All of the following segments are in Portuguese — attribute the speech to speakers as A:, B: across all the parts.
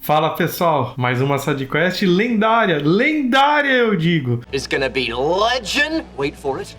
A: Fala pessoal, mais uma sidequest lendária, eu digo.
B: It's gonna be legend. Wait for it.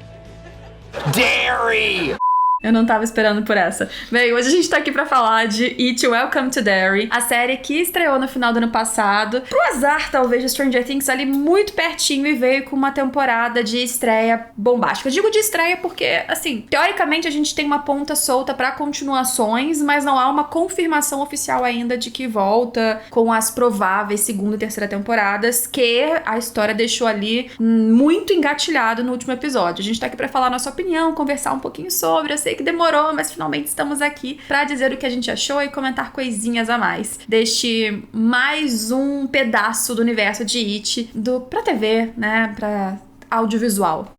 B: Derry!
C: Eu não tava esperando por essa. Bem, hoje a gente tá aqui pra falar de It, Welcome to Derry, a série que estreou no final do ano passado. Pro azar, talvez, de Stranger Things, ali muito pertinho e veio com uma temporada de estreia bombástica. Eu digo de estreia porque, assim, teoricamente a gente tem uma ponta solta pra continuações, mas não há uma confirmação oficial ainda de que volta com as prováveis segunda e terceira temporadas, que a história deixou ali muito engatilhado no último episódio. A gente tá aqui pra falar a nossa opinião, conversar um pouquinho sobre. Eu sei que demorou, mas finalmente estamos aqui pra dizer o que a gente achou e comentar coisinhas a mais deste mais um pedaço do universo de It, pra TV, né, pra audiovisual.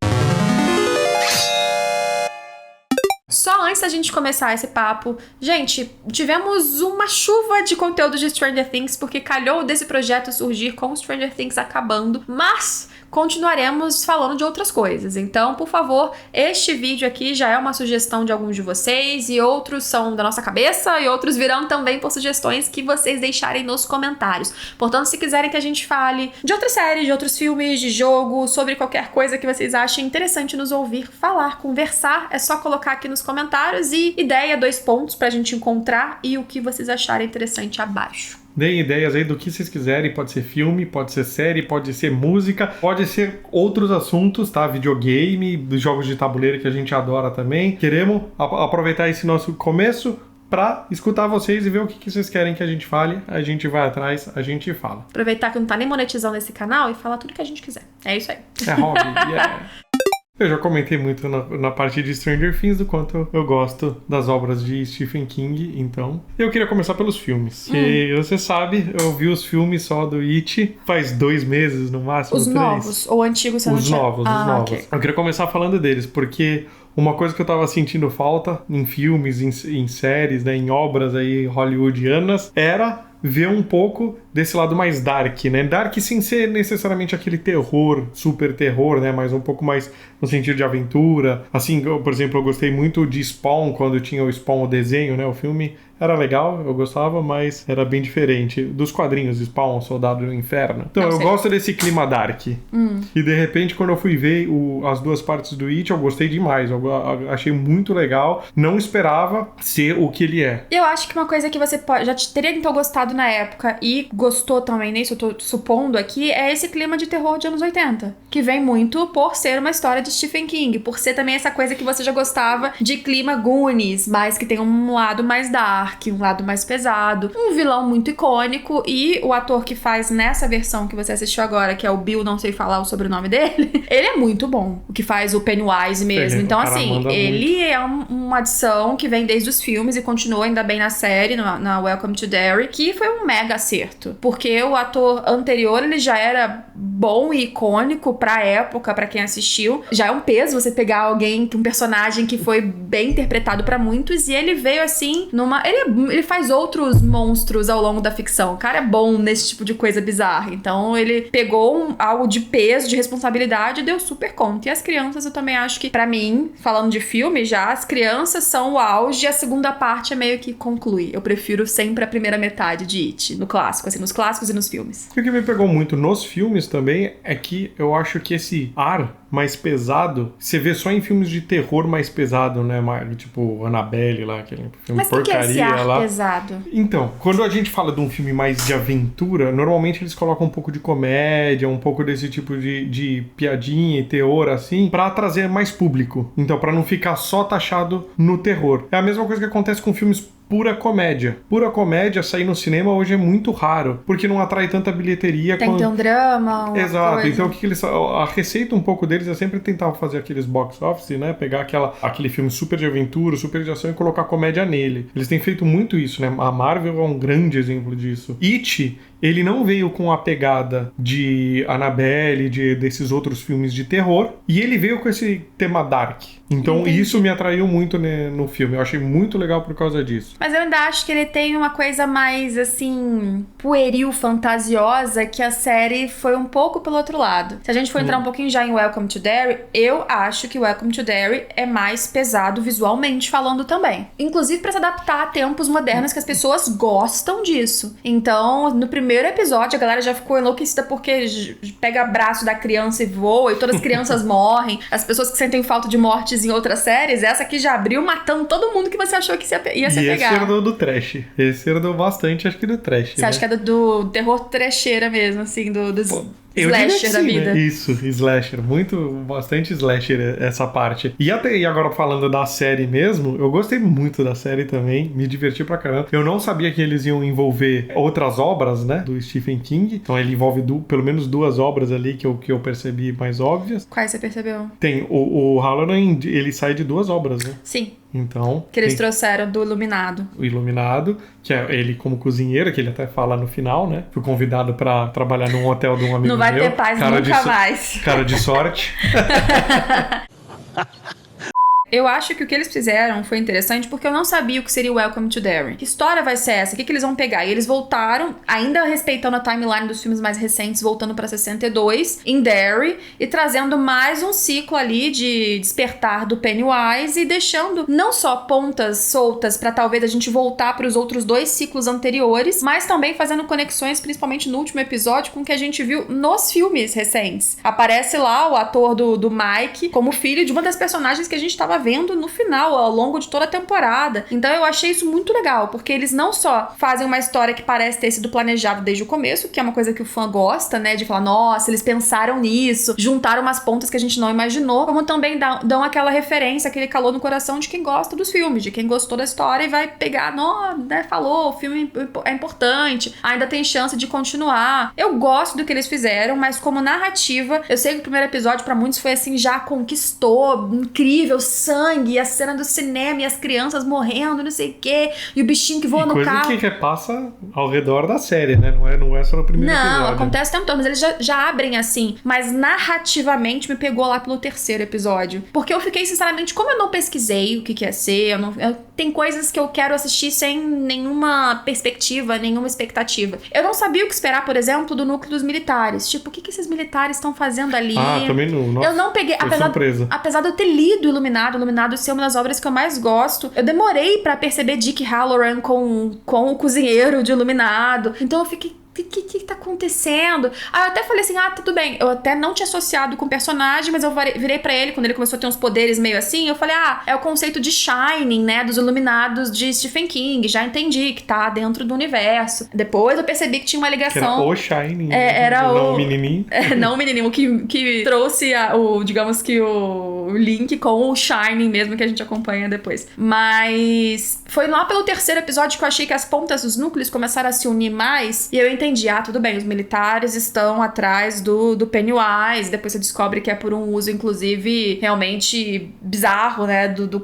C: Só antes da gente começar esse papo, gente, tivemos uma chuva de conteúdo de Stranger Things, porque calhou desse projeto surgir com Stranger Things acabando, mas continuaremos falando de outras coisas. Então, por favor, este vídeo aqui já é uma sugestão de alguns de vocês, e outros são da nossa cabeça, e outros virão também por sugestões que vocês deixarem nos comentários. Portanto, se quiserem que a gente fale de outras séries, de outros filmes, de jogo, sobre qualquer coisa que vocês achem interessante nos ouvir falar, conversar, é só colocar aqui nos comentários, e ideia, 2 pontos pra gente encontrar, e o que vocês acharem interessante abaixo.
A: Deem ideias aí do que vocês quiserem, pode ser filme, pode ser série, pode ser música, pode ser outros assuntos, tá? Videogame, jogos de tabuleiro que a gente adora também. Queremos aproveitar esse nosso começo pra escutar vocês e ver o que vocês querem que a gente fale. A gente vai atrás, a gente fala.
C: Aproveitar que não tá nem monetizando esse canal e falar tudo que a gente quiser. É isso aí.
A: É hobby, yeah. Eu já comentei muito na parte de Stranger Things do quanto eu gosto das obras de Stephen King, então eu queria começar pelos filmes. E você sabe, eu vi os filmes só do It faz 2 meses, no máximo 3.
C: Os novos ou antigos? Você
A: os
C: não
A: novos,
C: tinha...
A: os novos.
C: Okay.
A: Eu queria começar falando deles, porque uma coisa que eu tava sentindo falta em filmes, em séries, né, em obras aí hollywoodianas, era ver um pouco desse lado mais dark, né? Dark sem ser necessariamente aquele terror, super terror, né? Mas um pouco mais no sentido de aventura. Assim, por exemplo, eu gostei muito de Spawn, quando tinha o Spawn, o desenho, né? O filme era legal, eu gostava, mas era bem diferente dos quadrinhos, Spawn, Soldado do Inferno. Então, eu gosto desse clima dark. E de repente, quando eu fui ver as 2 partes do It, eu gostei demais. Eu achei muito legal. Não esperava ser o que ele é.
C: Eu acho que uma coisa que você já teria então gostado na época e gostou também nisso, eu tô supondo aqui, é esse clima de terror de anos 80. Que vem muito por ser uma história de Stephen King, por ser também essa coisa que você já gostava de clima Goonies, mas que tem um lado mais dark, um lado mais pesado, um vilão muito icônico, e o ator que faz nessa versão que você assistiu agora, que é o Bill, não sei falar o sobrenome dele, ele é muito bom, o que faz o Pennywise mesmo. Então, assim, ele é uma adição que vem desde os filmes e continua ainda bem na série, na Welcome to Derry, que foi um mega acerto, porque o ator anterior, ele já era bom e icônico pra época, pra quem assistiu. Já é um peso você pegar um personagem que foi bem interpretado pra muitos, e ele veio assim ele faz outros monstros ao longo da ficção. O cara é bom nesse tipo de coisa bizarra. Então ele pegou algo de peso, de responsabilidade, e deu super conta. E as crianças, eu também acho que, pra mim, falando de filme já, as crianças são o auge, e a segunda parte é meio que conclui. Eu prefiro sempre a primeira metade de It, no clássico, assim, nos clássicos e nos filmes.
A: O que me pegou muito nos filmes também é que eu acho que esse ar mais pesado, você vê só em filmes de terror mais pesado, né? Tipo Annabelle lá, aquele filme
C: mas porcaria
A: que é esse ar
C: lá. Pesado.
A: Então, quando a gente fala de um filme mais de aventura, normalmente eles colocam um pouco de comédia, um pouco desse tipo de piadinha e teor, assim, pra trazer mais público. Então, pra não ficar só taxado no terror. É a mesma coisa que acontece com filmes pura comédia. Pura comédia, sair no cinema hoje é muito raro, porque não atrai tanta bilheteria.
C: Tem que ter um drama, uma
A: Exato.
C: coisa.
A: Então, a receita um pouco deles é sempre tentar fazer aqueles box office, né? Pegar aquele filme super de aventura, super de ação e colocar comédia nele. Eles têm feito muito isso, né? A Marvel é um grande exemplo disso. It, ele não veio com a pegada de Annabelle, desses outros filmes de terror, e ele veio com esse tema dark. Então
C: Entendi.
A: isso me atraiu muito, né, no filme. Eu achei muito legal por causa disso.
C: Mas eu ainda acho que ele tem uma coisa mais, assim, pueril, fantasiosa, que a série foi um pouco pelo outro lado. Se a gente for entrar um pouquinho já em Welcome to Derry, eu acho que Welcome to Derry é mais pesado visualmente falando também. Inclusive pra se adaptar a tempos modernos que as pessoas gostam disso. Então, no primeiro episódio, a galera já ficou enlouquecida porque pega braço da criança e voa, e todas as crianças morrem. As pessoas que sentem falta de mortes em outras séries, essa aqui já abriu matando todo mundo que você achou que ia se
A: E
C: pegar.
A: esse era do trash. Esse era bastante, acho que do trash.
C: Você acha que é do terror trecheira mesmo, assim, dos
A: Eu diria
C: slasher
A: que
C: da
A: sim,
C: vida?
A: né? Isso, slasher. Bastante slasher essa parte. E agora falando da série mesmo, eu gostei muito da série também, me diverti pra caramba. Eu não sabia que eles iam envolver outras obras, né, do Stephen King. Então ele envolve pelo menos 2 obras ali que eu percebi mais óbvias.
C: Quais você percebeu?
A: Tem o Halloran, ele sai de 2 obras, né?
C: Sim,
A: Então,
C: que eles
A: tem
C: trouxeram do Iluminado.
A: o Iluminado, que é ele como cozinheiro, que ele até fala no final, né? Fui convidado pra trabalhar num hotel de um amigo meu.
C: Não vai ter paz nunca mais.
A: Cara de sorte.
C: Eu acho que o que eles fizeram foi interessante porque eu não sabia o que seria Welcome to Derry. Que história vai ser essa? O que eles vão pegar? E eles voltaram, ainda respeitando a timeline dos filmes mais recentes, voltando pra 62, em Derry, e trazendo mais um ciclo ali de despertar do Pennywise e deixando não só pontas soltas pra talvez a gente voltar pros outros 2 ciclos anteriores, mas também fazendo conexões, principalmente no último episódio, com o que a gente viu nos filmes recentes. Aparece lá o ator do Mike como filho de uma das personagens que a gente tava vendo no final, ao longo de toda a temporada. Então eu achei isso muito legal, porque eles não só fazem uma história que parece ter sido planejada desde o começo, que é uma coisa que o fã gosta, né, de falar, nossa, eles pensaram nisso, juntaram umas pontas que a gente não imaginou, como também dão aquela referência, aquele calor no coração de quem gosta dos filmes, de quem gostou da história e vai pegar, né, falou, o filme é importante, ainda tem chance de continuar. Eu gosto do que eles fizeram, mas como narrativa, eu sei que o primeiro episódio pra muitos foi assim, já conquistou, incrível, sangue, a cena do cinema e as crianças morrendo, não sei o quê, e o bichinho que voa no carro.
A: Coisa que passa ao redor da série, né? Não é só no primeiro episódio.
C: Não, acontece o tempo todo, mas eles já abrem assim. Mas narrativamente me pegou lá pelo 3º episódio. Porque eu fiquei, sinceramente, como eu não pesquisei o que ia ser, tem coisas que eu quero assistir sem nenhuma perspectiva, nenhuma expectativa. Eu não sabia o que esperar, por exemplo, do núcleo dos militares. Tipo, o que esses militares estão fazendo ali?
A: Ah, também não. Nossa,
C: eu não peguei, apesar de eu ter lido Iluminado ser uma das obras que eu mais gosto, eu demorei pra perceber Dick Halloran com o cozinheiro de Iluminado. Então eu fiquei, o que tá acontecendo? Aí eu até falei assim, tudo bem. Eu até não tinha associado com o personagem, mas eu virei pra ele, quando ele começou a ter uns poderes meio assim, eu falei, é o conceito de Shining, né, dos Iluminados de Stephen King. Já entendi que tá dentro do universo. Depois eu percebi que tinha uma ligação...
A: Que era o Shining.
C: Era
A: não o menininho.
C: Não o menininho, que trouxe digamos que o link com o Shining mesmo, que a gente acompanha depois. Mas foi lá pelo 3º episódio que eu achei que as pontas dos núcleos começaram a se unir mais, e eu entendi, tudo bem, os militares estão atrás do Pennywise, depois você descobre que é por um uso, inclusive, realmente bizarro, né, do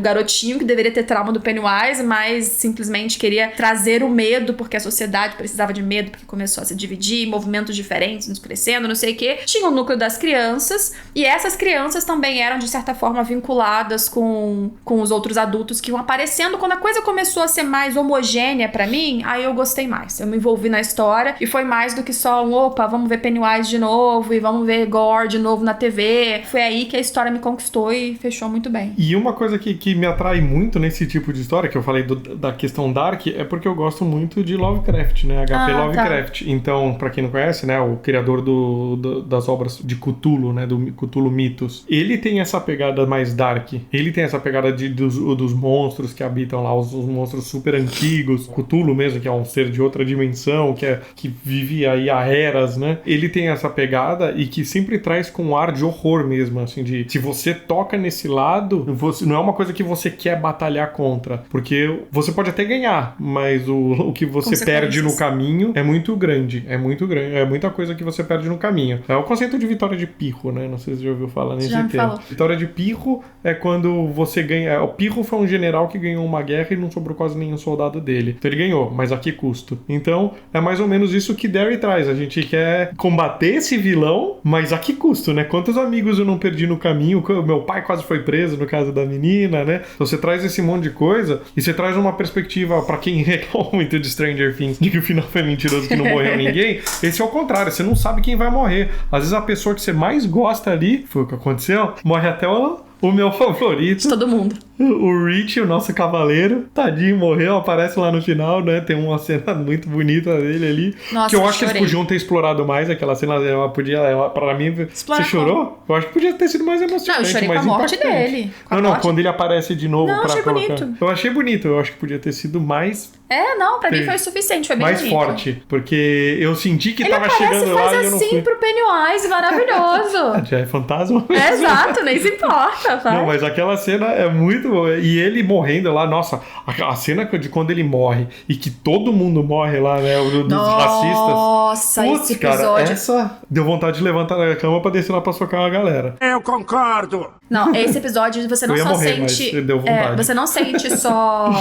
C: garotinho que deveria ter trauma do Pennywise, mas simplesmente queria trazer o medo, porque a sociedade precisava de medo, porque começou a se dividir, movimentos diferentes, nos crescendo, não sei o quê. Tinha o núcleo das crianças, e essas crianças também eram, de certa forma, vinculadas com os outros adultos que iam aparecendo. Quando a coisa começou a ser mais homogênea pra mim, aí eu gostei mais. Eu me envolvi na história, e foi mais do que só vamos ver Pennywise de novo, e vamos ver Gore de novo na TV. Foi aí que a história me conquistou e fechou muito bem.
A: E uma coisa que me atrai muito nesse tipo de história, que eu falei da questão Dark, é porque eu gosto muito de Lovecraft, né? HP Lovecraft. Tá. Então, pra quem não conhece, né, o criador das obras de Cthulhu, né, do Cthulhu Mythos, ele tem essa pegada mais dark. Ele tem essa pegada dos monstros que habitam lá, os monstros super antigos, Cthulhu mesmo, que é um ser de outra dimensão, que vive aí há eras, né? Ele tem essa pegada e que sempre traz com um ar de horror mesmo, assim, de se você toca nesse lado, não é uma coisa que você quer batalhar contra, porque você pode até ganhar, mas o que você perde no caminho é muito grande, é muita coisa que você perde no caminho. É o conceito de vitória de pirro, né? Não sei se você já ouviu falar nesse termo. Vitória de Pirro é quando você ganha... O Pirro foi um general que ganhou uma guerra e não sobrou quase nenhum soldado dele. Então ele ganhou, mas a que custo? Então é mais ou menos isso que Derry traz. A gente quer combater esse vilão, mas a que custo, né? Quantos amigos eu não perdi no caminho? Meu pai quase foi preso, no caso da menina, né? Então você traz esse monte de coisa e você traz uma perspectiva pra quem reclama muito de Stranger Things, de que o final foi mentiroso, que não morreu ninguém. Esse é o contrário, você não sabe quem vai morrer. Às vezes a pessoa que você mais gosta ali, foi o que aconteceu, morre até o meu favorito.
C: De todo mundo.
A: O Rich, o nosso cavaleiro, tadinho, morreu, aparece lá no final, né? Tem uma cena muito bonita dele ali.
C: Nossa,
A: que eu acho
C: chorei.
A: que eles podiam ter explorado mais aquela cena. Pra mim,
C: Explorar
A: você chorou? Eu acho que podia ter sido mais emocionante.
C: Não, eu chorei
A: mais
C: com a morte
A: impactante.
C: dele. Com a
A: Não,
C: morte.
A: quando ele aparece de novo
C: Não,
A: pra
C: achei
A: colocar.
C: bonito.
A: Eu achei bonito, eu acho que podia ter sido mais
C: Não, pra mim foi o suficiente, foi bem
A: mais
C: bonito.
A: forte. Porque eu senti que
C: Ele
A: tava
C: aparece
A: chegando
C: e
A: lá
C: faz
A: e eu não
C: assim
A: fui.
C: pro Pennywise, maravilhoso.
A: Já é fantasma.
C: Exato, nem se importa, tá?
A: Não, mas aquela cena é muito boa. E ele morrendo lá, nossa, a cena de quando ele morre e que todo mundo morre lá, né? Dos racistas.
C: Nossa,
A: Putz,
C: esse
A: cara,
C: episódio.
A: essa deu vontade de levantar da cama pra descer lá pra socar a galera.
D: Eu concordo.
C: Não, esse episódio você não
A: Eu ia
C: só
A: morrer, mas
C: sente.
A: deu vontade.
C: Você não sente só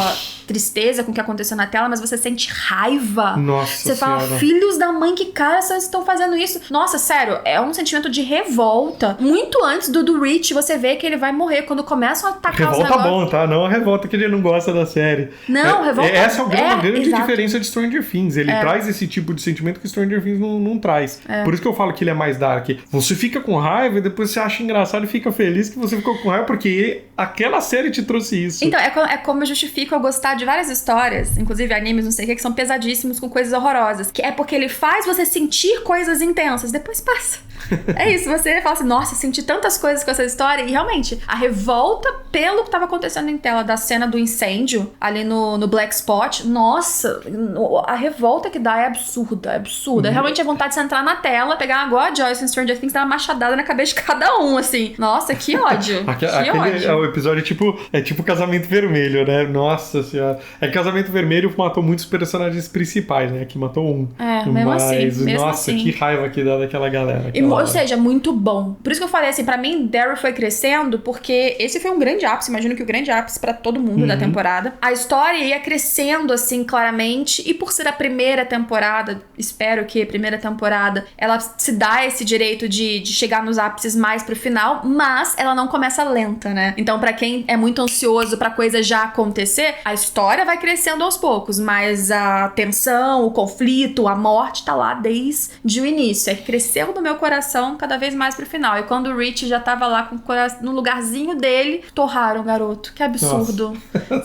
C: tristeza com o que aconteceu na tela, mas você sente raiva.
A: Nossa
C: Você fala,
A: Senhora.
C: filhos da mãe, que cara vocês estão fazendo isso? Nossa, sério, é um sentimento de revolta. Muito antes do Rich, você vê que ele vai morrer. Quando começam a atacar os
A: Revolta
C: negócios.
A: bom, tá? Não a revolta que ele não gosta da série.
C: Não, revolta-
A: Essa é a grande
C: exato.
A: diferença de Stranger Things. Ele traz esse tipo de sentimento que Stranger Things não traz. Por isso que eu falo que ele é mais dark. Você fica com raiva e depois você acha engraçado e fica feliz que você ficou com raiva porque aquela série te trouxe isso.
C: Então, é como eu justifico eu gostar de várias histórias, inclusive animes, não sei o que são pesadíssimos com coisas horrorosas. Que é porque ele faz você sentir coisas intensas, depois passa. É isso, você fala assim, nossa, senti tantas coisas com essa história. E realmente, a revolta pelo que tava acontecendo em tela da cena do incêndio ali no Black Spot, nossa, a revolta que dá é absurda, é absurda. Realmente é vontade de você entrar na tela, pegar igual a Joyce em Stranger Things, dar uma machadada na cabeça de cada um, assim. Nossa, que ódio. Que ódio.
A: O episódio é tipo Casamento Vermelho, né? Nossa Senhora. É que Casamento Vermelho matou muitos personagens principais, né? Aqui matou um.
C: Mesmo assim, mesmo
A: nossa,
C: assim.
A: que raiva que dá daquela galera.
C: Ou seja, muito bom. Por isso que eu falei assim, pra mim, Daryl foi crescendo, porque esse foi um grande ápice, imagino que o grande ápice pra todo mundo da temporada. A história ia crescendo, assim, claramente, e por ser a primeira temporada, espero que a primeira temporada, ela se dá esse direito de chegar nos ápices mais pro final, mas ela não começa lenta, né? Então, pra quem é muito ansioso pra coisa já acontecer, a história vai crescendo aos poucos, mas a tensão, o conflito, a morte tá lá desde o início. É que cresceu no meu coração cada vez mais pro final. E quando o Rich já tava lá com o coração no lugarzinho dele, torraram o garoto. Que absurdo.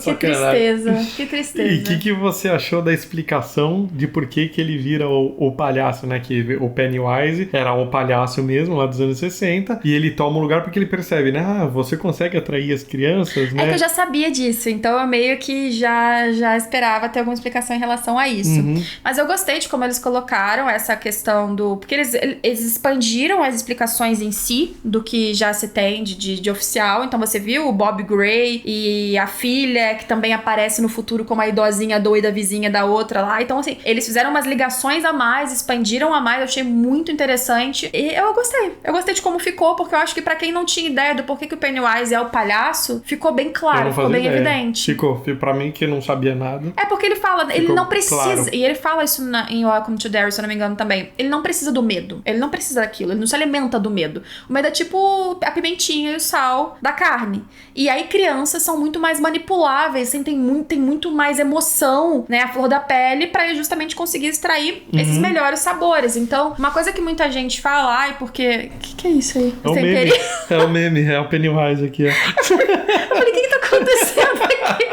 C: Que tristeza. Que tristeza.
A: E o que você achou da explicação de por que ele vira o palhaço, né? Que o Pennywise era o palhaço mesmo, lá dos anos 60, e ele toma o lugar porque ele percebe, né? Ah, você consegue atrair as crianças, né?
C: É que eu já sabia disso, então eu meio que já esperava ter alguma explicação em relação a isso. Mas eu gostei de como eles colocaram essa questão do... Porque eles expandiram as explicações em si do que já se tem de oficial. Então você viu o Bob Gray e a filha, que também aparece no futuro como a idosinha doida vizinha da outra lá. Então, assim, eles fizeram umas ligações a mais, expandiram a mais. Eu achei muito interessante. E eu gostei. Eu gostei de como ficou, porque eu acho que pra quem não tinha ideia do porquê que o Pennywise é o palhaço, ficou bem claro, ficou bem evidente.
A: Ficou. Pra mim, que não sabia nada.
C: É porque ele fala, ele não precisa,
A: claro.
C: e ele fala isso em Welcome to Derry, se eu não me engano também, ele não precisa do medo, ele não precisa daquilo, ele não se alimenta do medo. O medo é tipo a pimentinha e o sal da carne. E aí crianças são muito mais manipuláveis, tem muito mais emoção, né, a flor da pele, pra ele justamente conseguir extrair esses melhores sabores. Então, uma coisa que muita gente fala, ai, porque... Que é isso aí?
A: É o meme. É o meme, é o Pennywise aqui, ó.
C: Eu falei, o que tá acontecendo aqui?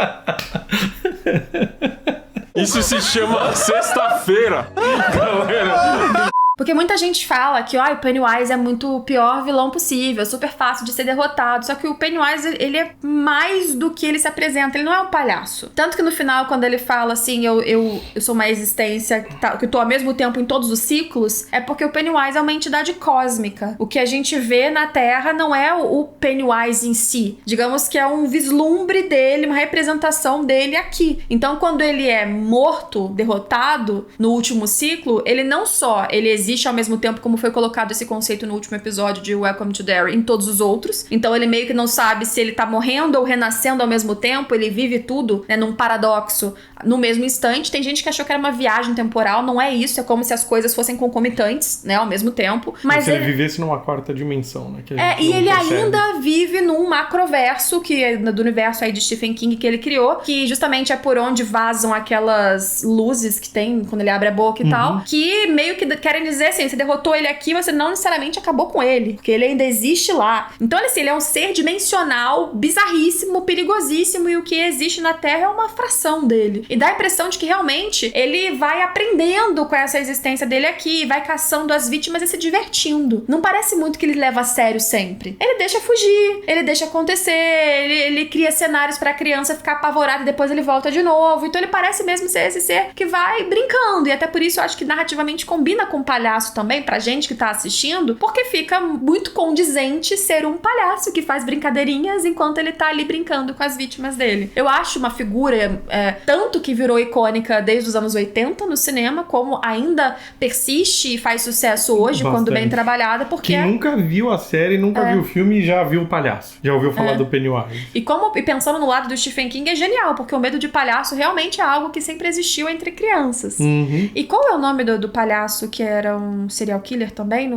D: Isso se chama sexta-feira, galera.
C: Porque muita gente fala que o Pennywise é muito o pior vilão possível, super fácil de ser derrotado. Só que o Pennywise, ele é mais do que ele se apresenta, ele não é um palhaço. Tanto que no final, quando ele fala assim, eu sou uma existência que tô ao mesmo tempo em todos os ciclos, é porque o Pennywise é uma entidade cósmica. O que a gente vê na Terra não é o Pennywise em si. Digamos que é um vislumbre dele, uma representação dele aqui. Então, quando ele é morto, derrotado, no último ciclo, ele não só ele existe existe ao mesmo tempo, como foi colocado esse conceito no último episódio de Welcome to Derry, em todos os outros. Então ele meio que não sabe se ele tá morrendo ou renascendo ao mesmo tempo, ele vive tudo, né, num paradoxo no mesmo instante. Tem gente que achou que era uma viagem temporal, não é isso, é como se as coisas fossem concomitantes, né, ao mesmo tempo. Mas
A: se ele vivesse numa quarta dimensão, né?
C: E ele ainda vive num macroverso, que é do universo aí de Stephen King que ele criou, que justamente é por onde vazam aquelas luzes que tem quando ele abre a boca e tal, que meio que querem dizer assim, você derrotou ele aqui, você não necessariamente acabou com ele, porque ele ainda existe lá. Então, assim, ele é um ser dimensional, bizarríssimo, perigosíssimo, e o que existe na Terra é uma fração dele. E dá a impressão de que realmente ele vai aprendendo com essa existência dele aqui, vai caçando as vítimas e se divertindo. Não parece muito que ele leva a sério sempre. Ele deixa fugir, ele deixa acontecer, ele cria cenários pra criança ficar apavorada e depois ele volta de novo. Então ele parece mesmo ser esse ser que vai brincando. E até por isso eu acho que narrativamente combina com o palhaço também, pra gente que tá assistindo, porque fica muito condizente ser um palhaço que faz brincadeirinhas enquanto ele tá ali brincando com as vítimas dele. Eu acho uma figura, tanto que virou icônica desde os anos 80 no cinema, como ainda persiste e faz sucesso hoje,
A: bastante,
C: quando bem trabalhada, porque...
A: Quem nunca viu a série, nunca viu o filme, já viu o palhaço. Já ouviu falar do Pennywise.
C: E pensando no lado do Stephen King, é genial, porque o medo de palhaço realmente é algo que sempre existiu entre crianças. E qual é o nome do palhaço que era um serial killer também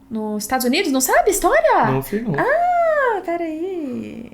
C: nos Estados Unidos? Não sabe a história?
A: Não sei não.
C: Ah, peraí.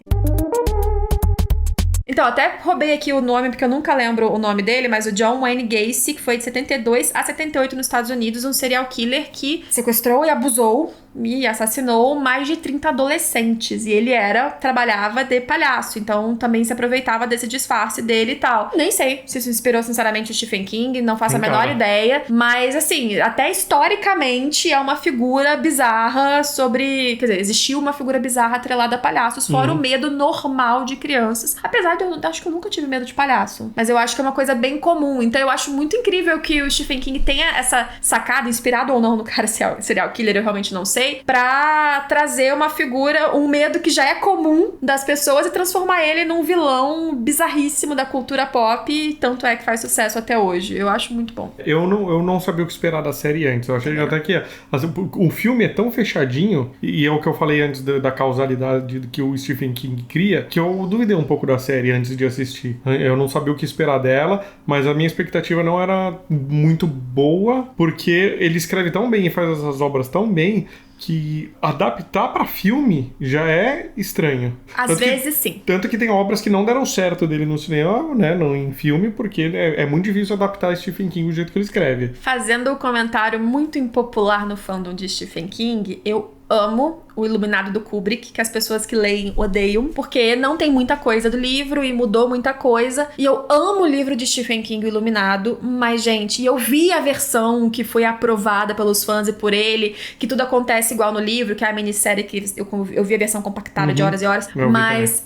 C: Então, até roubei aqui o nome, porque eu nunca lembro o nome dele, mas o John Wayne Gacy, que foi de 72 a 78 nos Estados Unidos, um serial killer que sequestrou e abusou e assassinou mais de 30 adolescentes. E ele trabalhava de palhaço, então também se aproveitava desse disfarce dele e tal. Nem sei se isso inspirou sinceramente o Stephen King, não faço a menor ideia, mas assim, até historicamente é uma figura bizarra sobre... Quer dizer, existiu uma figura bizarra atrelada a palhaços, fora o medo normal de crianças. Apesar de eu acho que eu nunca tive medo de palhaço, mas eu acho que é uma coisa bem comum. Então eu acho muito incrível que o Stephen King tenha essa sacada, inspirado ou não no cara serial killer, eu realmente não sei, pra trazer uma figura, um medo que já é comum das pessoas e transformar ele num vilão bizarríssimo da cultura pop, e tanto é que faz sucesso até hoje. Eu acho muito bom.
A: Eu não sabia o que esperar da série antes. Eu achei até que assim, o filme é tão fechadinho, e é o que eu falei antes da causalidade que o Stephen King cria, que eu duvidei um pouco da série antes de assistir. Eu não sabia o que esperar dela, mas a minha expectativa não era muito boa, porque ele escreve tão bem e faz essas obras tão bem que adaptar pra filme já é estranho.
C: Às vezes, sim.
A: Tanto que tem obras que não deram certo dele no cinema, né, não em filme, porque é muito difícil adaptar Stephen King do jeito que ele escreve.
C: Fazendo um comentário muito impopular no fandom de Stephen King, eu amo o Iluminado do Kubrick, que as pessoas que leem odeiam, porque não tem muita coisa do livro e mudou muita coisa. E eu amo o livro de Stephen King, o Iluminado, mas, gente, eu vi a versão que foi aprovada pelos fãs e por ele, que tudo acontece igual no livro, que é a minissérie que eu vi a versão compactada de horas e horas, mas...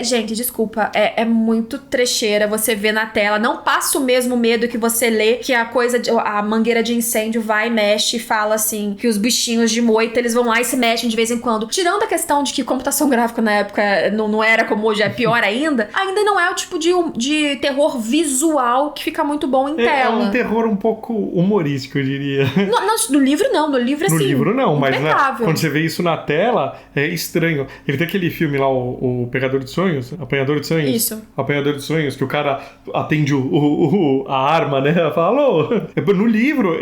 C: gente, desculpa, é muito trecheira, você vê na tela, não passa o mesmo medo que você lê, que a mangueira de incêndio vai e mexe e fala assim, que os bichinhos de moita, eles vão lá e se mexem de vez em quando. Tirando a questão de que computação gráfica na época não era como hoje, é pior ainda não é o tipo de terror visual que fica muito bom em tela. É
A: um terror um pouco humorístico, eu diria.
C: No livro não, no livro assim.
A: No livro não, mas quando você vê isso na tela, é estranho. Ele tem aquele filme lá, o Pegador de Sonhos? Apanhador de Sonhos?
C: Isso.
A: Apanhador de Sonhos, que o cara atende a arma, né? Fala, alô! No livro,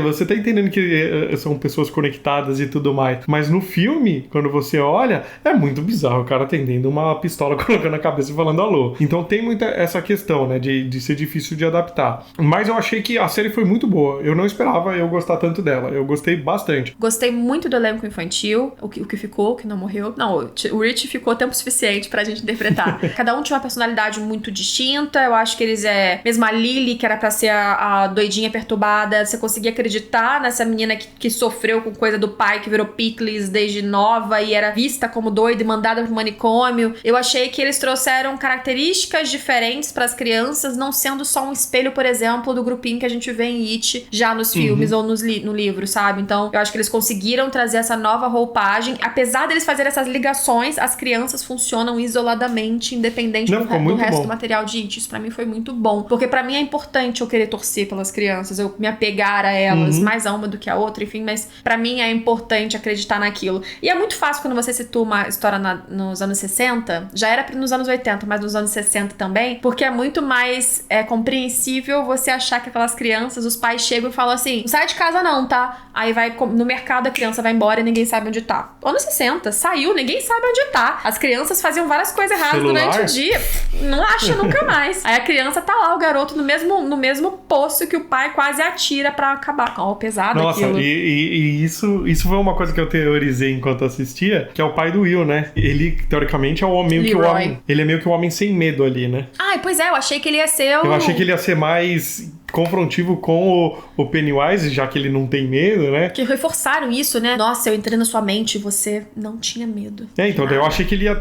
A: você tá entendendo que são pessoas conectadas e tudo mais. Mas no filme, quando você olha, é muito bizarro o cara atendendo uma pistola, colocando a cabeça e falando alô. Então tem muita essa questão, né? De ser difícil de adaptar. Mas eu achei que a série foi muito boa. Eu não esperava eu gostar tanto dela. Eu gostei bastante.
C: Gostei muito do elenco infantil. O que ficou, o que não morreu. Não, o Rich ficou tempo suficiente pra gente interpretar. Cada um tinha uma personalidade muito distinta. Eu acho que eles mesmo a Lily, que era pra ser a doidinha perturbada, você conseguia acreditar nessa menina que sofreu com coisa do pai, que virou Pickles desde nova e era vista como doida e mandada pro manicômio. Eu achei que eles trouxeram características diferentes pras crianças, não sendo só um espelho, por exemplo, do grupinho que a gente vê em It já nos filmes ou no livro, sabe? Então, eu acho que eles conseguiram trazer essa nova roupagem. Apesar deles fazerem essas ligações, as crianças funcionam funcionam isoladamente, independente
A: Não,
C: do
A: ficou muito
C: resto
A: bom.
C: do material de It. Isso pra mim foi muito bom. Porque pra mim é importante eu querer torcer pelas crianças, eu me apegar a elas, mais a uma do que a outra, enfim, mas pra mim é importante acreditar naquilo. E é muito fácil quando você situa uma história nos anos 60, já era nos anos 80, mas nos anos 60 também, porque é muito mais compreensível você achar que aquelas crianças, os pais chegam e falam assim, não sai de casa não, tá? Aí vai no mercado, a criança vai embora e ninguém sabe onde tá. Anos 60, saiu, ninguém sabe onde tá. As crianças faziam várias coisas erradas durante o dia, não acha nunca mais. Aí a criança tá lá, o garoto no mesmo poço que o pai quase atira pra acabar. Ó, pesado
A: Nossa,
C: aquilo.
A: e isso foi uma coisa que eu teorizei enquanto assistia, que é o pai do Will, né? Ele, teoricamente, é o homem que o
C: Leroy.
A: homem. Ele é meio que o homem sem medo ali, né?
C: Ai, pois é, eu achei que ele ia ser o...
A: Eu achei que ele ia ser mais confrontivo com o Pennywise, já que ele não tem medo, né?
C: Que reforçaram isso, né? Nossa, eu entrei na sua mente e você não tinha medo.
A: Então, daí eu achei que ele ia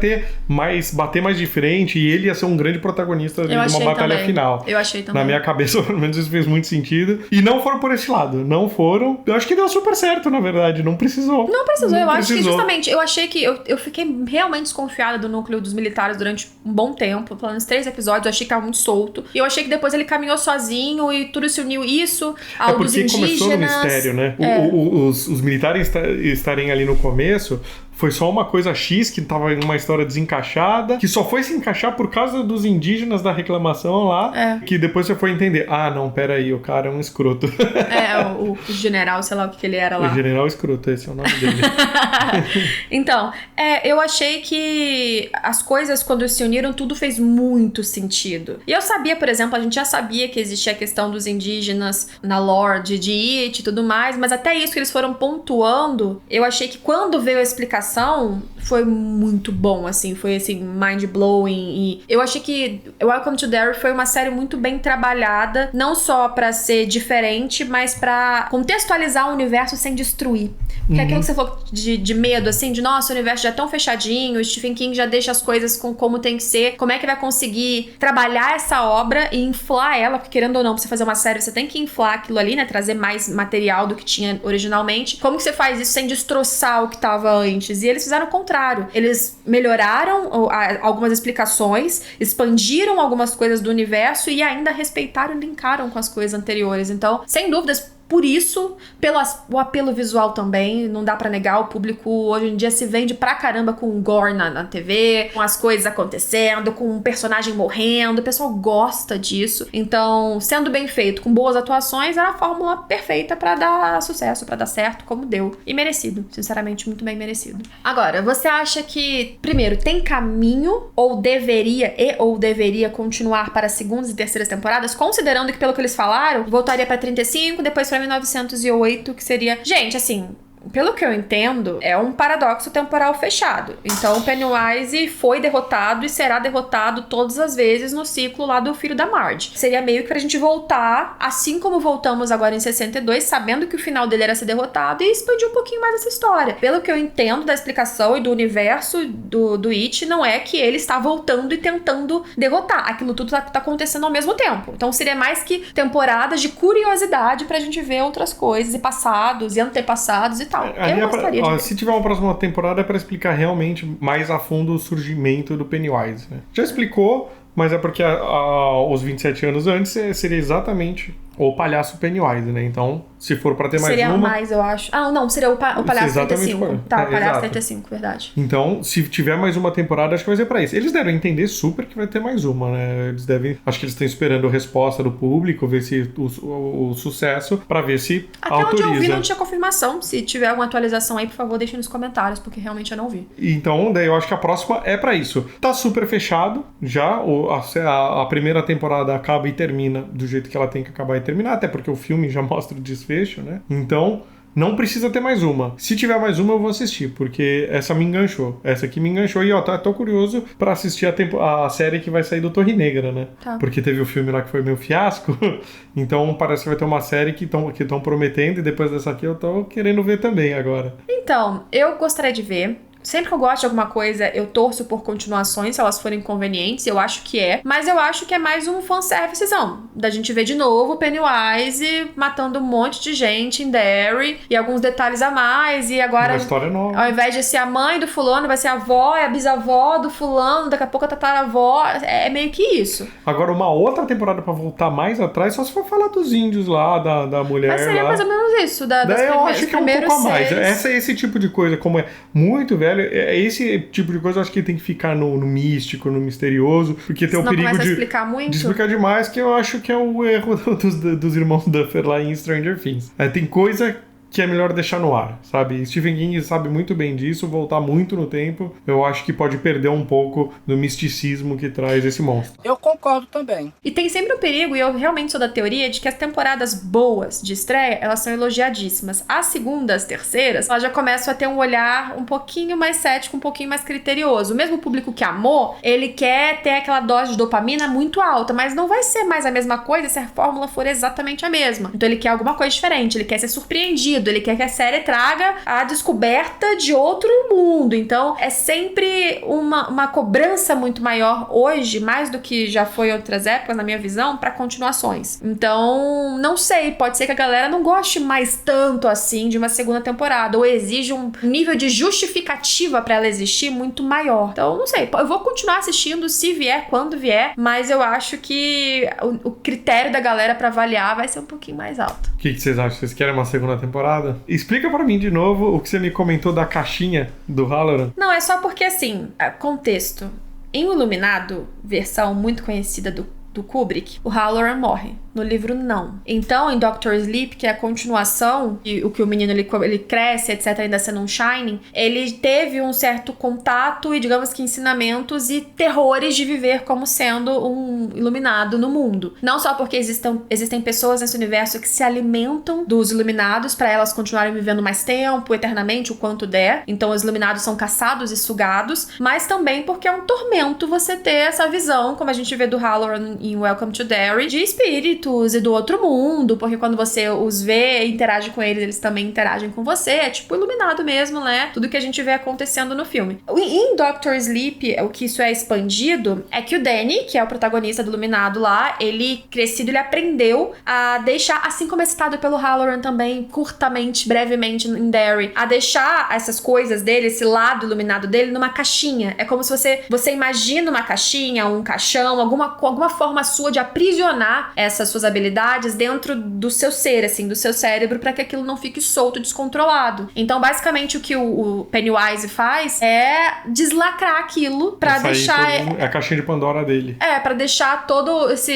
A: bater mais de frente e ele ia ser um grande protagonista de uma batalha final.
C: Eu achei também.
A: Na minha cabeça, pelo menos, isso fez muito sentido. E não foram por esse lado. Não foram. Eu acho que deu super certo, na verdade. Não precisou.
C: Não precisou. Eu acho que
A: precisou.
C: justamente... Eu achei que... Eu fiquei realmente desconfiada do núcleo dos militares durante um bom tempo. Pelo menos 3 episódios. Eu achei que tava muito solto. E eu achei que depois ele caminhou sozinho e tudo se uniu isso ao dos
A: porque
C: indígenas.
A: começou no mistério, né? Os militares estarem ali no começo... Foi só uma coisa X que tava em uma história desencaixada, que só foi se encaixar por causa dos indígenas da reclamação lá, que depois você foi entender. Ah, não, peraí, o cara é um escroto.
C: O general, sei lá o que ele era lá.
A: O general escroto, esse é o nome dele.
C: Então, eu achei que as coisas, quando se uniram, tudo fez muito sentido. E eu sabia, por exemplo, a gente já sabia que existia a questão dos indígenas na lore de It e tudo mais, mas até isso que eles foram pontuando, eu achei que quando veio a explicação, foi muito bom, assim, foi assim, mind-blowing, e eu achei que Welcome to Derry foi uma série muito bem trabalhada, não só pra ser diferente, mas pra contextualizar o universo sem destruir. Porque aquilo que você falou de medo, assim, de nossa, o universo já é tão fechadinho, o Stephen King já deixa as coisas como tem que ser, como é que vai conseguir trabalhar essa obra e inflar ela, porque querendo ou não, pra você fazer uma série, você tem que inflar aquilo ali, né, trazer mais material do que tinha originalmente. Como que você faz isso sem destroçar o que tava antes? E eles fizeram o contrário. Eles melhoraram algumas explicações, expandiram algumas coisas do universo e ainda respeitaram e linkaram com as coisas anteriores. Então, sem dúvidas, por isso, pelo o apelo visual também, não dá pra negar, o público hoje em dia se vende pra caramba com gore na TV, com as coisas acontecendo, com um personagem morrendo, o pessoal gosta disso. Então, sendo bem feito, com boas atuações, era a fórmula perfeita pra dar sucesso, pra dar certo, como deu. E merecido, sinceramente, muito bem merecido. Agora, você acha que, primeiro, tem caminho ou deveria continuar para segundas e terceiras temporadas, considerando que, pelo que eles falaram, voltaria pra 35, depois pra 1908, que seria... Gente, assim... Pelo que eu entendo, é um paradoxo temporal fechado. Então, Pennywise foi derrotado e será derrotado todas as vezes no ciclo lá do filho da Marge. Seria meio que pra gente voltar, assim como voltamos agora em 62, sabendo que o final dele era ser derrotado, e expandir um pouquinho mais essa história. Pelo que eu entendo da explicação e do universo do It, não é que ele está voltando e tentando derrotar. Aquilo tudo tá acontecendo ao mesmo tempo. Então, seria mais que temporadas de curiosidade pra gente ver outras coisas, e passados, e antepassados e tal. Eu gostaria de ver.
A: Se tiver uma próxima temporada é pra explicar realmente mais a fundo o surgimento do Pennywise, né? Já explicou, mas é porque os 27 anos antes seria exatamente o palhaço Pennywise, né? Então, se for pra ter mais
C: seria
A: uma...
C: Seria mais, eu acho. Ah, não, seria o palhaço 35. Tá, o palhaço
A: exato.
C: 35, verdade.
A: Então, se tiver mais uma temporada, acho que vai ser pra isso. Eles devem entender super que vai ter mais uma, né? Eles devem... Acho que eles estão esperando a resposta do público, ver se o sucesso, pra ver se
C: até
A: autoriza.
C: Onde eu vi não tinha confirmação. Se tiver alguma atualização aí, por favor, deixe nos comentários, porque realmente eu não vi.
A: Então, daí eu acho que a próxima é pra isso. Tá super fechado já. A primeira temporada acaba e termina do jeito que ela tem que acabar e terminar, até porque o filme já mostra o desfecho, né? Então, não precisa ter mais uma. Se tiver mais uma, eu vou assistir, porque essa me enganchou. Essa aqui me enganchou e, ó, tô curioso pra assistir a série que vai sair do Torre Negra, né?
C: Tá.
A: Porque teve o filme lá que foi meio fiasco, então parece que vai ter uma série que estão prometendo, e depois dessa aqui eu tô querendo ver também agora.
C: Então, eu gostaria de ver. Sempre que eu gosto de alguma coisa, eu torço por continuações, se elas forem convenientes, eu acho que é. Mas eu acho que é mais um fanservicezão. Da gente ver de novo o Pennywise matando um monte de gente em Derry. E alguns detalhes a mais. E agora,
A: uma história nova.
C: ao invés de ser a mãe do fulano, vai ser a avó, é a bisavó do fulano. Daqui a pouco a tataravó. É meio que isso.
A: Agora, uma outra temporada pra voltar mais atrás, só se for falar dos índios lá, da mulher
C: Mas seria
A: lá.
C: mais ou menos isso.
A: Eu acho que é um pouco a mais.
C: seres.
A: Esse tipo de coisa, como é muito velho, esse tipo de coisa eu acho que tem que ficar no místico, no misterioso, porque tem o
C: Senão
A: perigo
C: começa a
A: de
C: explicar muito.
A: explicar demais, que eu acho que é o erro dos irmãos Duffer lá em Stranger Things. Tem coisa que é melhor deixar no ar, sabe? Stephen King sabe muito bem disso, voltar muito no tempo, eu acho que pode perder um pouco do misticismo que traz esse monstro.
E: Eu concordo também.
C: E tem sempre um perigo, e eu realmente sou da teoria de que as temporadas boas de estreia, elas são elogiadíssimas. As segundas, terceiras, elas já começam a ter um olhar um pouquinho mais cético, um pouquinho mais criterioso. O mesmo público que amou, ele quer ter aquela dose de dopamina muito alta, mas não vai ser mais a mesma coisa se a fórmula for exatamente a mesma. Então ele quer alguma coisa diferente, ele quer ser surpreendido, ele quer que a série traga a descoberta de outro mundo. Então é sempre uma cobrança muito maior hoje, mais do que já foi em outras épocas, na minha visão, pra continuações. Então, não sei, pode ser que a galera não goste mais tanto assim de uma segunda temporada, ou exige um nível de justificativa pra ela existir muito maior. Então, não sei, eu vou continuar assistindo se vier, quando vier, mas eu acho que o critério da galera pra avaliar vai ser um pouquinho mais alto.
A: O que vocês acham? Vocês querem uma segunda temporada? Explica pra mim de novo o que você me comentou da caixinha do Halloran.
C: Não, é só porque, assim, contexto. Em O Iluminado, versão muito conhecida do Kubrick, o Halloran morre. No livro, não. Então, em Doctor Sleep, que é a continuação, e o que o menino ele cresce, etc., ainda sendo um Shining, ele teve um certo contato e, digamos que, ensinamentos e terrores de viver como sendo um iluminado no mundo. Não só porque existem pessoas nesse universo que se alimentam dos iluminados para elas continuarem vivendo mais tempo, eternamente, o quanto der. Então, os iluminados são caçados e sugados, mas também porque é um tormento você ter essa visão, como a gente vê do Halloran em Welcome to Derry, de espíritos e do outro mundo, porque quando você os vê e interage com eles, eles também interagem com você. É tipo iluminado mesmo, né? Tudo que a gente vê acontecendo no filme. Em Doctor Sleep, o que isso é expandido é que o Danny, que é o protagonista do Iluminado lá, ele crescido, ele aprendeu a deixar, assim como é citado pelo Halloran também, curtamente, brevemente em Derry, a deixar essas coisas dele, esse lado iluminado dele, numa caixinha. É como se você imagina uma caixinha, um caixão, alguma forma sua de aprisionar essas suas habilidades dentro do seu ser, assim, do seu cérebro, pra que aquilo não fique solto, descontrolado. Então, basicamente, o que o Pennywise faz é deslacrar aquilo pra deixar...
A: É a caixinha de Pandora dele.
C: Pra deixar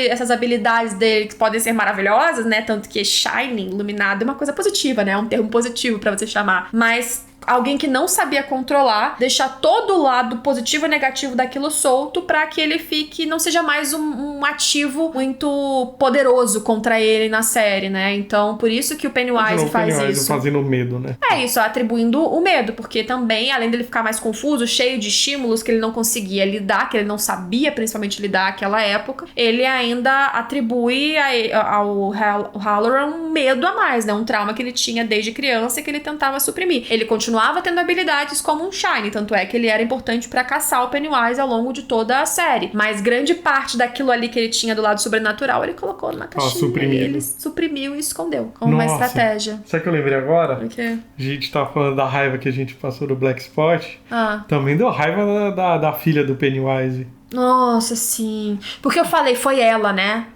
C: essas habilidades dele, que podem ser maravilhosas, né? Tanto que Shining, iluminado, é uma coisa positiva, né? É um termo positivo pra você chamar. Mas alguém que não sabia controlar, deixar todo o lado positivo e negativo daquilo solto pra que ele não seja mais um ativo muito poderoso contra ele na série, né? Então, por isso que o Pennywise faz isso.
A: Fazendo medo, né?
C: É isso, atribuindo o medo, porque também, além dele ficar mais confuso, cheio de estímulos que ele não conseguia lidar, que ele não sabia principalmente lidar naquela época, ele ainda atribui ao Halloran um medo a mais, né? Um trauma que ele tinha desde criança e que ele tentava suprimir. Ele continuava tendo habilidades como um Shine, tanto é que ele era importante pra caçar o Pennywise ao longo de toda a série. Mas grande parte daquilo ali que ele tinha do lado sobrenatural, ele colocou numa caixinha. E ele suprimiu e escondeu, como uma estratégia.
A: Sabe o que eu lembrei agora?
C: O quê?
A: A gente tá falando da raiva que a gente passou do Black Spot. Também deu raiva da filha do Pennywise.
C: Nossa, sim. Porque eu falei, foi ela, né?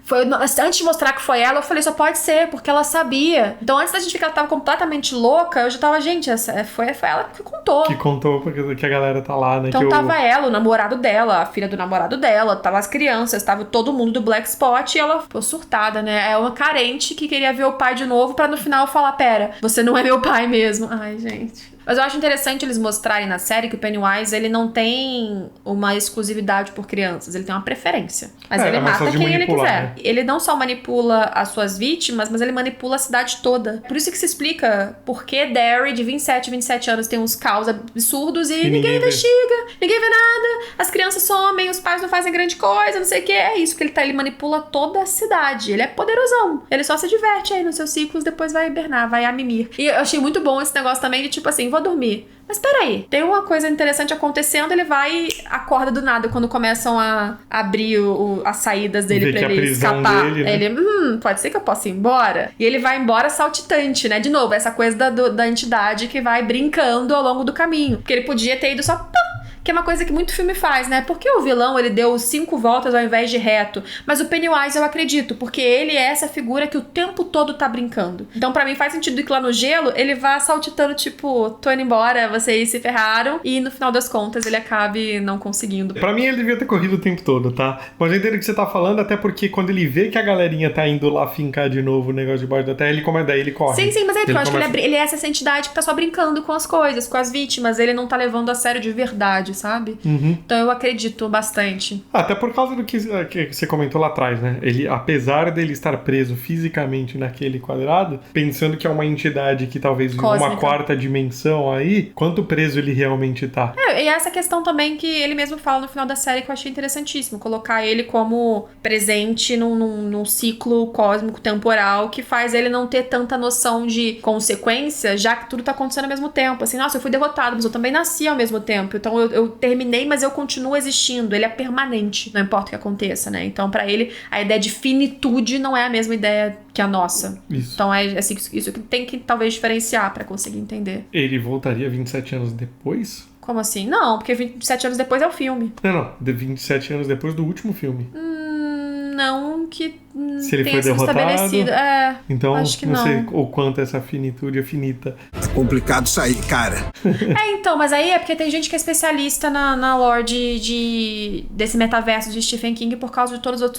C: Antes de mostrar que foi ela, eu falei, só pode ser, porque ela sabia. Então, antes da gente ver que ela tava completamente louca, eu já tava, gente, foi ela que contou.
A: Que contou porque a galera tá lá, né?
C: Então tava ela, o namorado dela, a filha do namorado dela, tava as crianças, tava todo mundo do Black Spot e ela ficou surtada, né? É uma carente que queria ver o pai de novo pra no final falar, pera, você não é meu pai mesmo. Ai, gente... Mas eu acho interessante eles mostrarem na série que o Pennywise, ele não tem uma exclusividade por crianças, ele tem uma preferência. Mas ele mata quem ele quiser. Né? Ele não só manipula as suas vítimas, mas ele manipula a cidade toda. Por isso que se explica por que Derry, de 27 anos, tem uns caos absurdos e ninguém investiga, ninguém vê nada, as crianças somem, os pais não fazem grande coisa, não sei o que. É isso que ele manipula toda a cidade. Ele é poderosão. Ele só se diverte aí nos seus ciclos, depois vai hibernar, vai a mimir. E eu achei muito bom esse negócio também de tipo assim, vou dormir. Mas peraí, tem uma coisa interessante acontecendo, ele vai e acorda do nada quando começam a abrir as saídas dele pra ele escapar.
A: Dele, né?
C: Ele, pode ser que eu possa ir embora? E ele vai embora saltitante, né? De novo, essa coisa da entidade que vai brincando ao longo do caminho. Porque ele podia ter ido só... Que é uma coisa que muito filme faz, né? Por que o vilão, ele deu 5 voltas ao invés de reto? Mas o Pennywise eu acredito, porque ele é essa figura que o tempo todo tá brincando. Então pra mim faz sentido que lá no gelo, ele vá saltitando tipo, tô indo embora, vocês se ferraram, e no final das contas ele acabe não conseguindo.
A: Pra mim ele devia ter corrido o tempo todo, tá? Mas eu entendo o que você tá falando, até porque quando ele vê que a galerinha tá indo lá fincar de novo o negócio debaixo da terra, daí ele corre.
C: Sim, mas é porque eu acho
A: começa...
C: que ele é essa entidade que tá só brincando com as coisas, com as vítimas, ele não tá levando a sério de verdade, sabe? Então eu acredito bastante.
A: Até por causa do que você comentou lá atrás, né? Ele, apesar dele estar preso fisicamente naquele quadrado, pensando que é uma entidade que talvez viva uma quarta dimensão aí, quanto preso ele realmente tá?
C: E essa questão também que ele mesmo fala no final da série que eu achei interessantíssimo, colocar ele como presente num ciclo cósmico temporal que faz ele não ter tanta noção de consequência, já que tudo tá acontecendo ao mesmo tempo. Assim, nossa, eu fui derrotado, mas eu também nasci ao mesmo tempo. Então eu terminei, mas eu continuo existindo. Ele é permanente, não importa o que aconteça, né? Então, pra ele, a ideia de finitude não é a mesma ideia que a nossa.
A: Isso.
C: Então, é assim, isso que tem que talvez diferenciar pra conseguir entender.
A: Ele voltaria 27 anos depois?
C: Como assim? Não, porque 27 anos depois é o filme.
A: Não, 27 anos depois do último filme.
C: Não que
A: se ele
C: tenha
A: foi
C: sido
A: derrotado,
C: estabelecido.
A: Então
C: acho que
A: não sei o quanto essa finitude é finita.
E: É complicado sair, cara.
C: Então, mas aí é porque tem gente que é especialista na lore desse metaverso de Stephen King por causa de todos os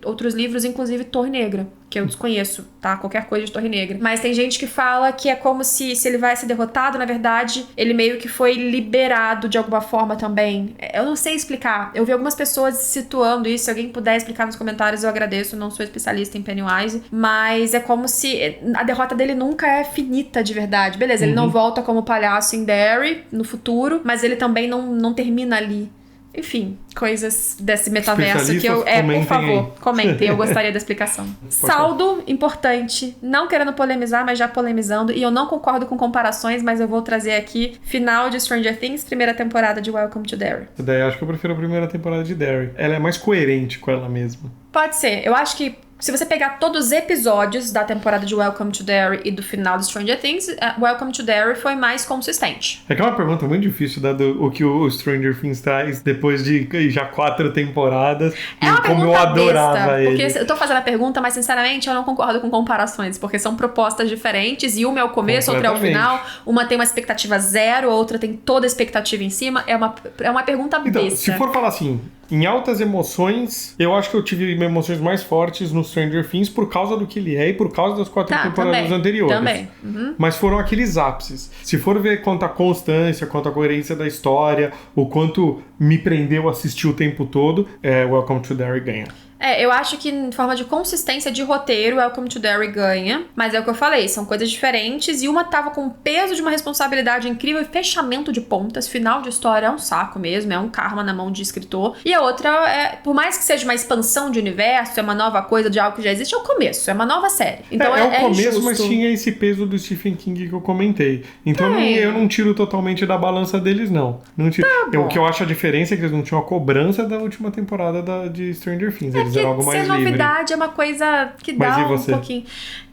C: outros livros, inclusive Torre Negra, que eu desconheço, tá? Qualquer coisa de Torre Negra. Mas tem gente que fala que é como se ele vai ser derrotado, na verdade, ele meio que foi liberado de alguma forma também. Eu não sei explicar. Eu vi algumas pessoas situando isso. Se alguém puder explicar nos comentários, eu agradeço. Eu não sou especialista em Pennywise. Mas é como se a derrota dele nunca é finita de verdade. Beleza, ele não volta como palhaço em Derry no futuro, mas ele também não termina ali. Enfim, coisas desse metaverso que eu... por favor, comentem, eu gostaria da explicação. Saldo importante, não querendo polemizar, mas já polemizando, e eu não concordo com comparações, mas eu vou trazer aqui final de Stranger Things, primeira temporada de Welcome to Derry.
A: Daí eu acho que eu prefiro a primeira temporada de Derry. Ela é mais coerente com ela mesma.
C: Pode ser, eu acho que se você pegar todos os episódios da temporada de Welcome to Derry e do final de Stranger Things, Welcome to Derry foi mais consistente.
A: É que é uma pergunta muito difícil, dado o que o Stranger Things traz depois de já 4 temporadas.
C: É uma
A: como eu
C: pergunta
A: adorava
C: besta,
A: ele.
C: porque eu tô fazendo a pergunta, mas sinceramente eu não concordo com comparações, porque são propostas diferentes e uma é o começo, outra é o final, uma tem uma expectativa zero, outra tem toda a expectativa em cima, é uma pergunta
A: então,
C: besta.
A: Se for falar assim, em altas emoções, eu acho que eu tive emoções mais fortes no Stranger Things por causa do que ele é e por causa das 4 temporadas anteriores.
C: Também.
A: Mas foram aqueles ápices. Se for ver quanto a constância, quanto a coerência da história, o quanto me prendeu assistir o tempo todo, Welcome to Derry ganha.
C: Eu acho que em forma de consistência de roteiro, Welcome to Derry ganha. Mas é o que eu falei, são coisas diferentes. E uma tava com o peso de uma responsabilidade incrível e fechamento de pontas. Final de história é um saco mesmo, é um karma na mão de escritor. E a outra, por mais que seja uma expansão de universo, é uma nova coisa de algo que já existe, é o começo, é uma nova série. Então
A: é o começo,
C: injusto.
A: mas tinha esse peso do Stephen King que eu comentei. Então eu não tiro totalmente da balança deles, não. Não tiro. O que eu acho a diferença é que eles não tinham a cobrança da última temporada de Stranger Things. Eles eram algo mais livre.
C: Ser novidade é uma coisa que dá um pouquinho...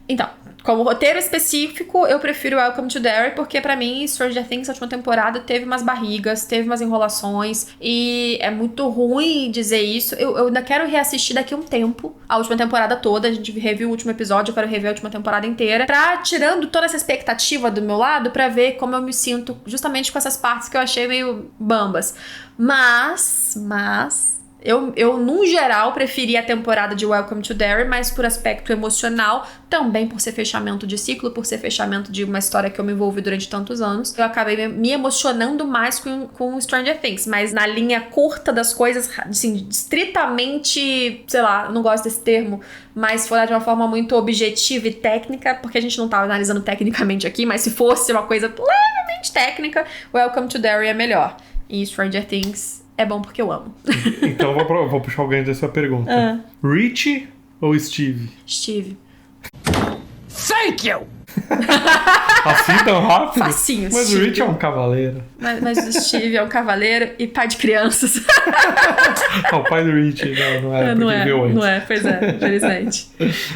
C: Então, como roteiro específico, eu prefiro Welcome to Derry, porque pra mim, Stranger Things, a última temporada, teve umas barrigas, teve umas enrolações, e é muito ruim dizer isso. Eu ainda quero reassistir daqui a um tempo a última temporada toda, a gente reviu o último episódio, eu quero rever a última temporada inteira, tirando toda essa expectativa do meu lado, pra ver como eu me sinto justamente com essas partes que eu achei meio bambas. Mas... Eu, num geral, preferi a temporada de Welcome to Derry, mas por aspecto emocional, também por ser fechamento de ciclo, por ser fechamento de uma história que eu me envolvi durante tantos anos, eu acabei me emocionando mais com Stranger Things. Mas na linha curta das coisas, assim, estritamente, sei lá, eu não gosto desse termo, mas foi de uma forma muito objetiva e técnica, porque a gente não tá analisando tecnicamente aqui, mas se fosse uma coisa levemente técnica, Welcome to Derry é melhor. E Stranger Things é bom porque eu amo.
A: Então vou puxar o ganho dessa pergunta. Richie ou Steve?
C: Steve.
B: Thank you!
A: A Assim tão rápido?
C: Facinho,
A: Mas o
C: Steve.
A: Rich é um cavaleiro.
C: Mas o Steve é um cavaleiro e pai de crianças.
A: O pai do Rich, não é, porque ele veio antes.
C: Não é, pois é, infelizmente.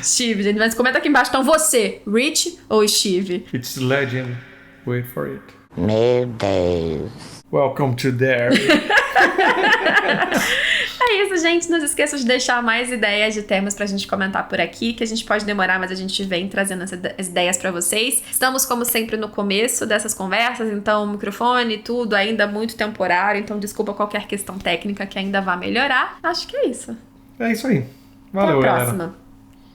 C: Steve, gente, mas comenta aqui embaixo, então você, Rich ou Steve?
A: It's legend. Wait for it.
B: Meu Deus.
A: Welcome to Derry.
C: É isso, gente. Não se esqueçam de deixar mais ideias de temas pra gente comentar por aqui, que a gente pode demorar, mas a gente vem trazendo as ideias pra vocês. Estamos, como sempre, no começo dessas conversas, então o microfone, tudo ainda muito temporário, então desculpa qualquer questão técnica que ainda vá melhorar. Acho que é isso.
A: É isso aí. Valeu,
C: Até a
A: galera.
C: próxima.